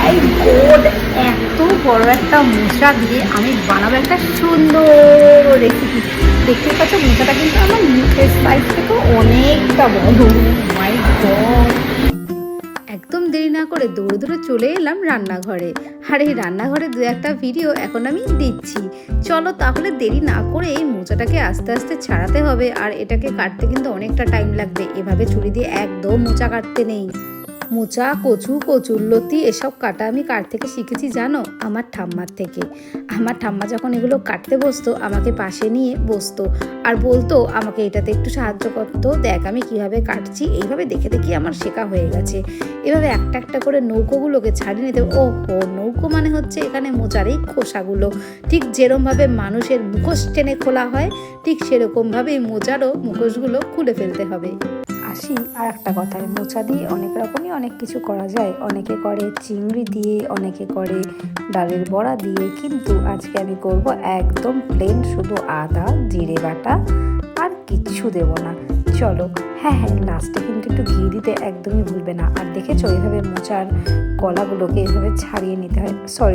মাই god, এত বড় একটা মোচা দিয়ে আমি বানাবো একটা সুন্দর রেসিপি। দেখতে পাচ্ছ মোচাটা কিন্তু আমার মুখের সাইজ থেকে অনেকটা বড়। মাই গড, একদম দেরি না করে দৌড়ে দৌড়ে চলে এলাম রান্নাঘরে। আর এই রান্নাঘরে দু একটা ভিডিও এখন আমি দিচ্ছি। চলো তাহলে দেরি না করে এই মোচাটাকে আস্তে আস্তে ছাড়াতে হবে। আর এটাকে কাটতে কিন্তু অনেকটা টাইম লাগবে, এভাবে ছুরি দিয়ে একদম মোচা কাটতে নেই। মোচা, কচু, কচুরলতি এসব কাটা আমি কার থেকে শিখেছি জানো? আমার ঠাম্মার থেকে। আমার ঠাম্মা যখন এগুলো কাটতে বসতো আমাকে পাশে নিয়ে বসতো আর বলতো আমাকে এটাতে একটু সাহায্য করতো, দেখ আমি কিভাবে কাটছি। এইভাবে দেখে দেখে আমার শেখা হয়ে গেছে। এভাবে একটা একটা করে নৌকোগুলোকে ছাড়িয়ে নিতে। ও হো, নৌকো মানে হচ্ছে এখানে মোচার এই খোসাগুলো। ঠিক যেরমভাবে মানুষের মুখোশ টেনে খোলা হয়, ঠিক সেরকমভাবেই মোচারও মুখোশগুলো খুলে ফেলতে হবে। আসি আর একটা কথায়, মোচা দিয়ে অনেক রকমই অনেক কিছু করা যায়। অনেকে করে চিংড়ি দিয়ে, অনেকে করে ডালের বড়া দিয়ে, কিন্তু আজকে আমি করব একদম প্লেন, শুধু আদা জিরে বাটা আর কিচ্ছু দেব না। চলো, হ্যাঁ হ্যাঁ, লাস্টে কিন্তু একটু ঘি দিতে একদমই ভুলবে না। আর দেখেছো এইভাবে মোচার কলাগুলোকে এইভাবে ছাড়িয়ে নিতে হয়। সরি,